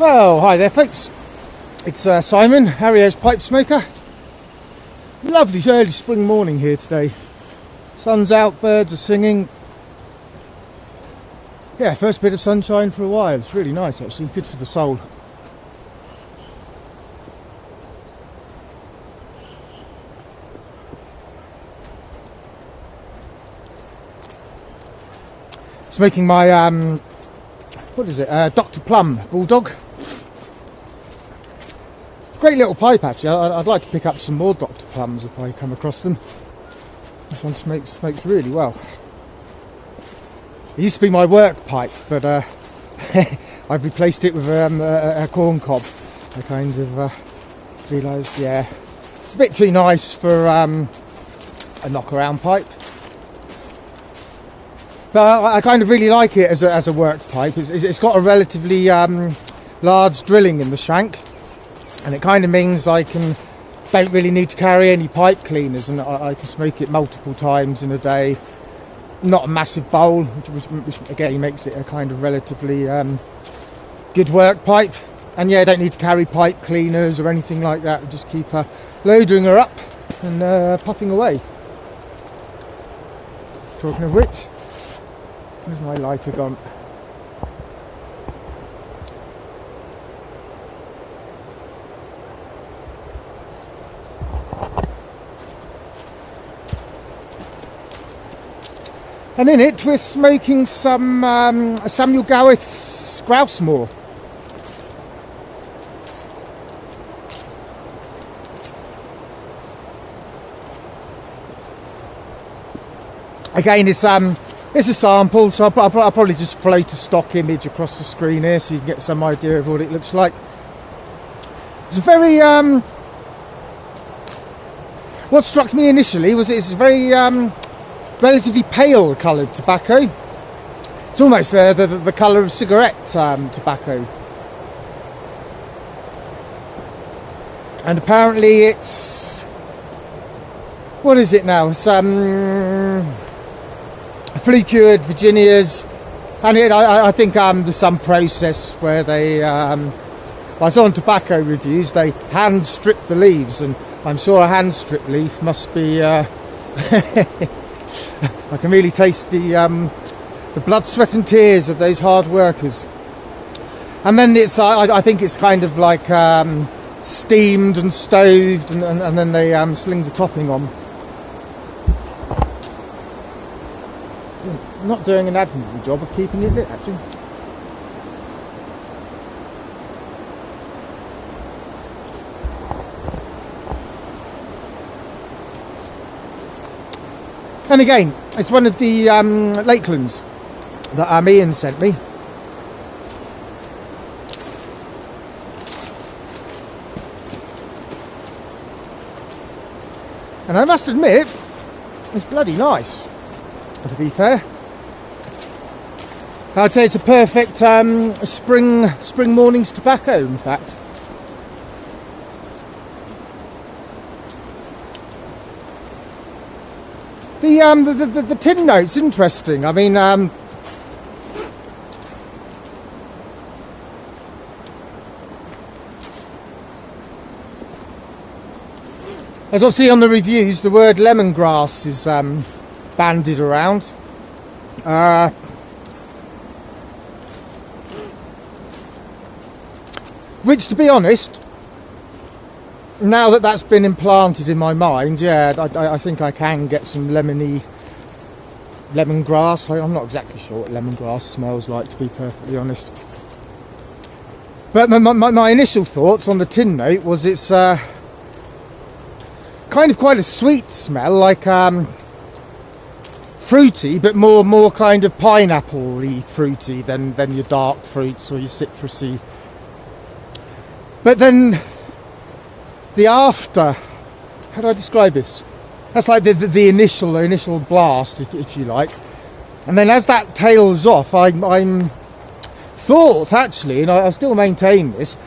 Well, hi there folks, it's Simon, ariege pipe smoker. Lovely early spring morning here today. Sun's out, birds are singing. Yeah, first bit of sunshine for a while. It's really nice actually, good for the soul. Smoking my, what is it, Dr. Plum Bulldog. Great little pipe actually. I'd like to pick up some more Dr. Plums if I come across them. This one smokes really well. It used to be my work pipe, but I've replaced it with a corn cob. I kind of realised, yeah, it's a bit too nice for a knock-around pipe. But I kind of really like it as a work pipe. It's got a relatively large drilling in the shank, and it kind of means I don't really need to carry any pipe cleaners, and I can smoke it multiple times in a day. Not a massive bowl, which again makes it a kind of relatively good work pipe. And yeah, I don't need to carry pipe cleaners or anything like that. I just keep loading her up and puffing away. Talking of which, where's my lighter gone? And in it we're smoking some Samuel Gowith's grousemoor. Again, it's a sample, so I'll probably just float a stock image across the screen here so you can get some idea of what it looks like. It's a very what struck me initially was it's very relatively pale coloured tobacco. It's almost the colour of cigarette tobacco. And apparently it's, what is it now? It's flue cured Virginias, and I think there's some process where they, I saw on tobacco reviews, they hand strip the leaves, and I'm sure a hand strip leaf must be I can really taste the blood, sweat and tears of those hard workers. And then it's I think it's kind of like steamed and stoved, and then they sling the topping on. Not doing an admirable job of keeping it lit actually. And again, it's one of the Lakelands that Ian sent me. And I must admit, it's bloody nice, to be fair. I'd say it's a perfect spring morning's tobacco, in fact. The tin note's interesting. I mean, as I see on the reviews, the word lemongrass is bandied around. Which, to be honest, now that that's been implanted in my mind, yeah, I think I can get some lemongrass. I'm not exactly sure what lemongrass smells like, to be perfectly honest. But my initial thoughts on the tin note was it's kind of quite a sweet smell, like fruity, but more kind of pineapple-y fruity than your dark fruits or your citrusy. But then the after, how do I describe this? That's like the initial blast, if you like. And then as that tails off, I'm thought actually, and I still maintain this,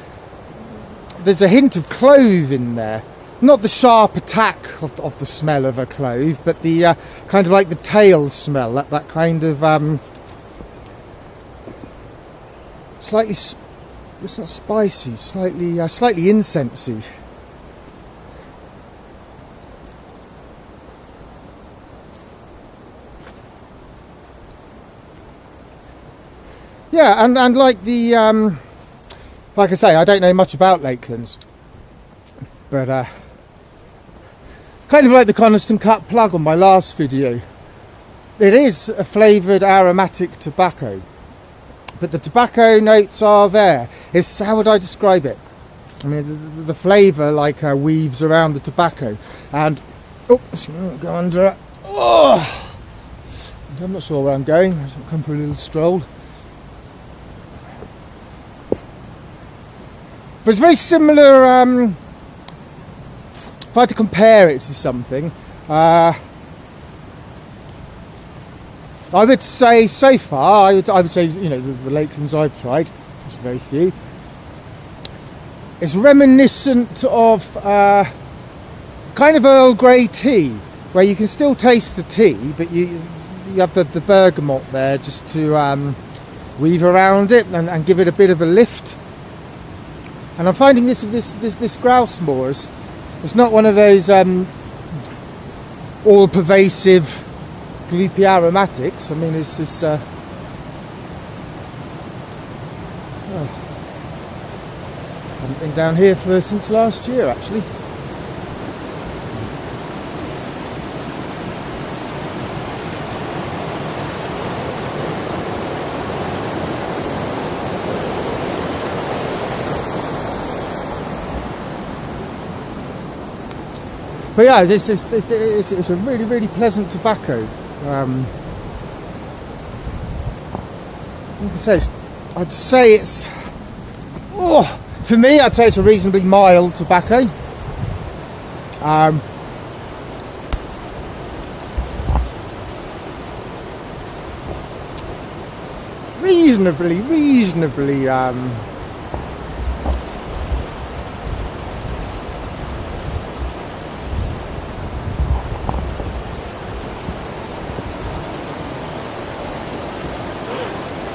there's a hint of clove in there. Not the sharp attack of the smell of a clove, but the kind of like the tail smell, that kind of slightly It's not spicy, slightly incensey. Yeah, and like the like I say, I don't know much about Lakelands, but kind of like the Coniston Cut plug on my last video, it is a flavoured aromatic tobacco, but the tobacco notes are there. It's, how would I describe it? I mean, the flavour like weaves around the tobacco, and go under it. Oh, I'm not sure where I'm going. I'll come for a little stroll. But it's very similar. If I had to compare it to something, I would say so far, I would say, you know, the Lakelands I've tried, which are very few, it's reminiscent of kind of Earl Grey tea, where you can still taste the tea, but you have the bergamot there just to weave around it and give it a bit of a lift. And I'm finding this grousemoor, it's not one of those all-pervasive gloopy aromatics. I mean, it's this I haven't been down here since last year, actually. But yeah, it's a really, really pleasant tobacco. Like I say, I'd say it's, for me, I'd say it's a reasonably mild tobacco. Reasonably.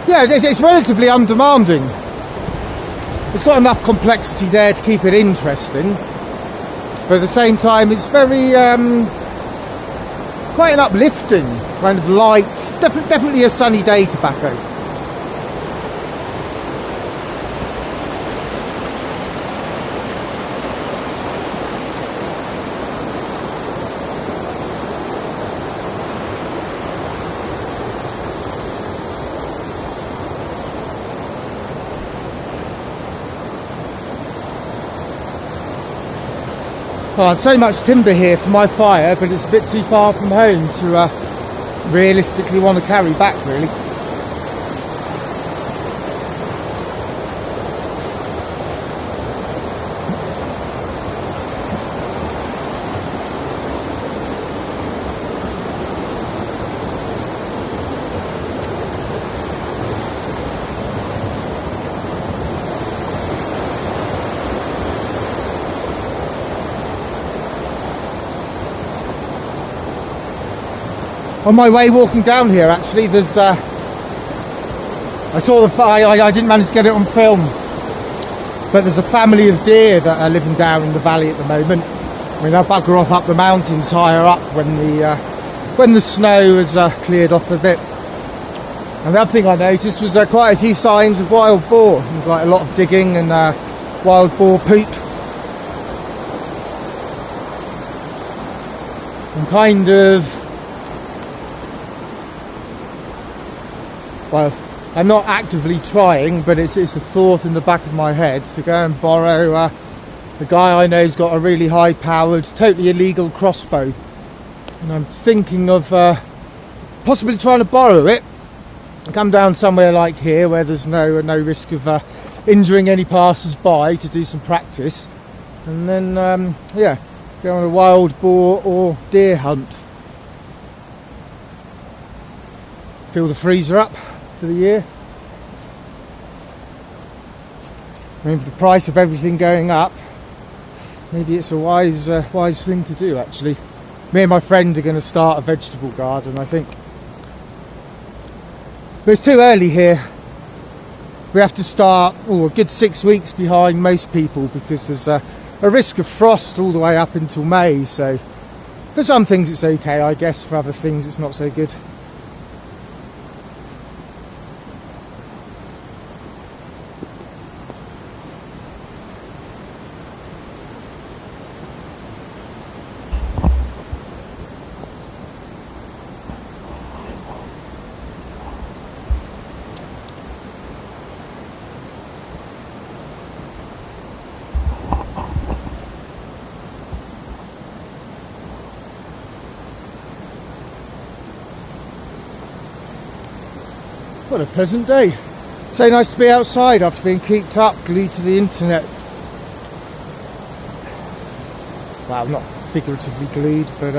Yeah, it's relatively undemanding. It's got enough complexity there to keep it interesting, but at the same time it's very quite an uplifting, kind of light, definitely a sunny day tobacco. Well, so much timber here for my fire, but it's a bit too far from home to realistically want to carry back, really. On my way walking down here, actually, there's I saw the fire. I didn't manage to get it on film, but there's a family of deer that are living down in the valley at the moment. I mean, they'll bugger off up the mountains higher up when the snow has cleared off a bit. And the other thing I noticed was quite a few signs of wild boar. There's like a lot of digging and wild boar poop. And kind of, well, I'm not actively trying, but it's a thought in the back of my head to go and borrow the guy I know's got a really high powered, totally illegal crossbow, and I'm thinking of possibly trying to borrow it and come down somewhere like here where there's no risk of injuring any passers-by to do some practice, and then yeah, go on a wild boar or deer hunt. Fill the freezer up for the year. I mean, for the price of everything going up, maybe it's a wise thing to do, actually. Me and my friend are going to start a vegetable garden, I think. But it's too early here. we have to start a good 6 weeks behind most people, because there's a risk of frost all the way up until May. So for some things it's okay, I guess. For other things it's not so good. What a pleasant day. So nice to be outside after being cooped up, glued to the internet. Well, not figuratively glued, but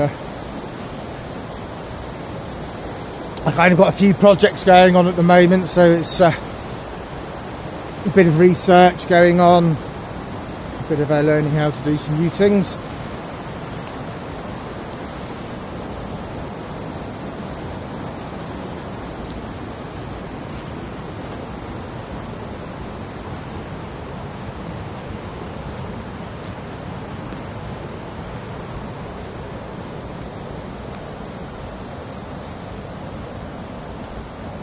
I kind of got a few projects going on at the moment, so it's a bit of research going on, a bit of learning how to do some new things.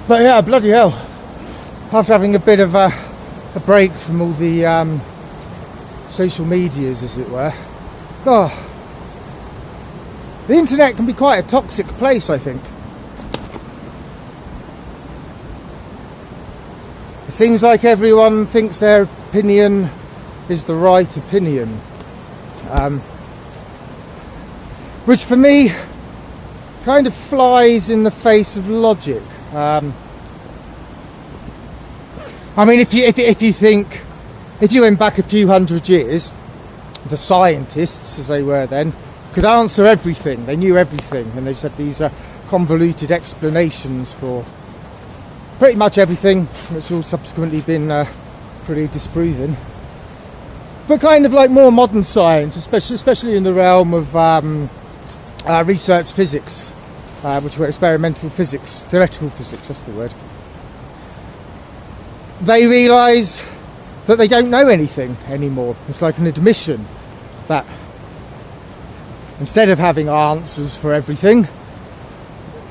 But yeah, bloody hell, after having a bit of a break from all the social medias, as it were, the internet can be quite a toxic place, I think. It seems like everyone thinks their opinion is the right opinion, which for me kind of flies in the face of logic. I mean, if you went back a few hundred years, the scientists, as they were then, could answer everything. They knew everything, and they just had these convoluted explanations for pretty much everything. It's all subsequently been pretty disproven. But kind of like more modern science, especially in the realm of research physics, which were experimental physics, theoretical physics, that's the word. They realise that they don't know anything anymore. It's like an admission that instead of having answers for everything,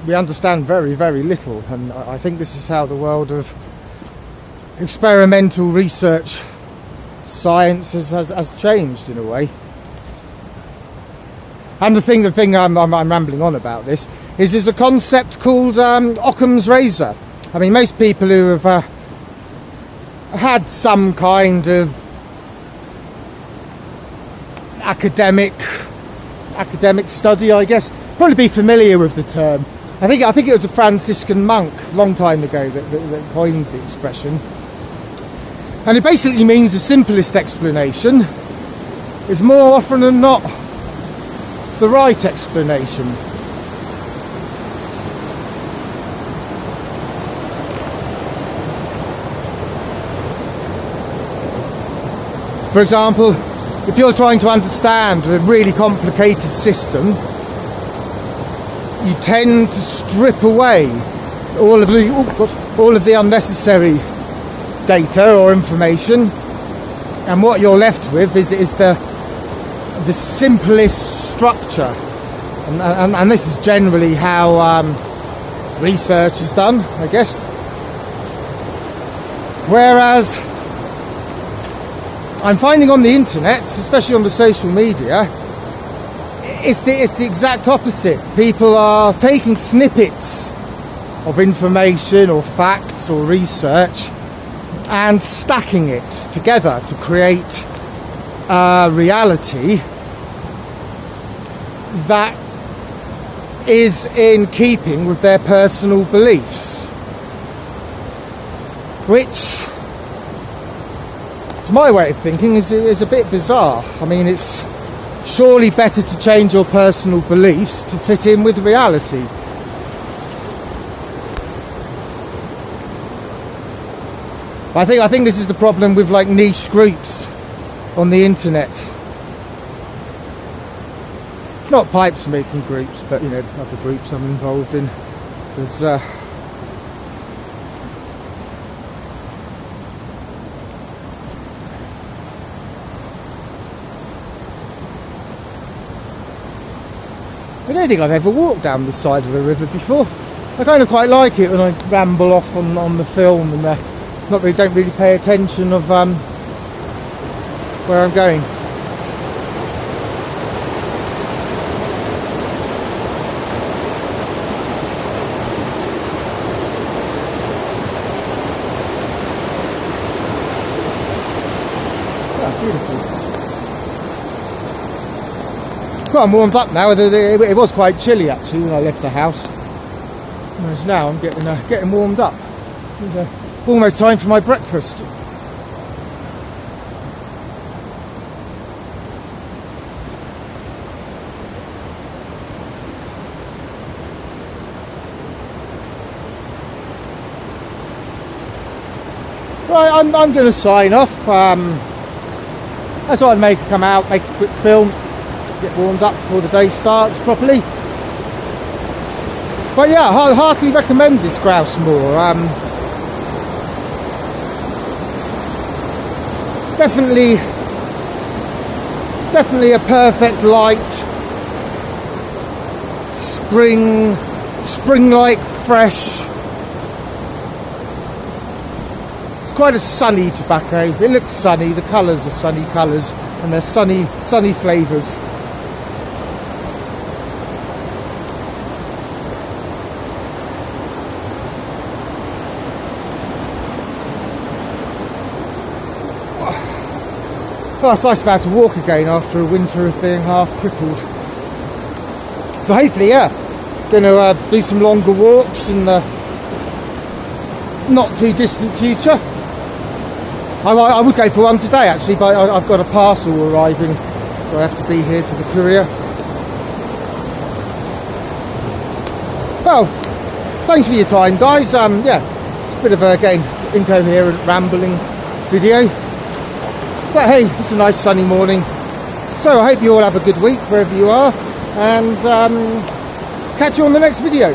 we understand very, very little. And I think this is how the world of experimental research science has changed in a way. And the thing I'm rambling on about this is there's a concept called Occam's razor. I mean, most people who have had some kind of academic study, I guess, probably be familiar with the term. I think it was a Franciscan monk a long time ago that coined the expression. And it basically means the simplest explanation is more often than not the right explanation. For example, if you're trying to understand a really complicated system, you tend to strip away all of the unnecessary data or information, and what you're left with is the simplest structure, and this is generally how research is done, I guess. Whereas I'm finding on the internet, especially on the social media, it's the exact opposite. People are taking snippets of information or facts or research and stacking it together to create a reality that is in keeping with their personal beliefs, which, to my way of thinking, is a bit bizarre. I mean, it's surely better to change your personal beliefs to fit in with reality. I think this is the problem with like niche groups on the internet. Not pipe smoking groups, but you know, other groups I'm involved in. There's I don't think I've ever walked down this side of the river before. I kind of quite like it when I ramble off on the film and don't really pay attention of where I'm going. Beautiful. Well, I'm warmed up now. It was quite chilly actually when I left the house, whereas now I'm getting warmed up. It's almost time for my breakfast. Right, I'm going to sign off. I thought I'd come out, make a quick film, get warmed up before the day starts properly. But yeah, I heartily recommend this grouse moor. Definitely a perfect light spring-like fresh. Quite a sunny tobacco. It looks sunny. The colours are sunny colours, and they're sunny flavours. Oh, it's nice about to walk again after a winter of being half crippled. So hopefully, yeah, going to do some longer walks in the not too distant future. I would go for one today actually, but I've got a parcel arriving, so I have to be here for the courier. Well, thanks for your time, guys. Yeah, it's a bit of a, again, incoherent, rambling video. But hey, it's a nice sunny morning. So I hope you all have a good week wherever you are, and catch you on the next video.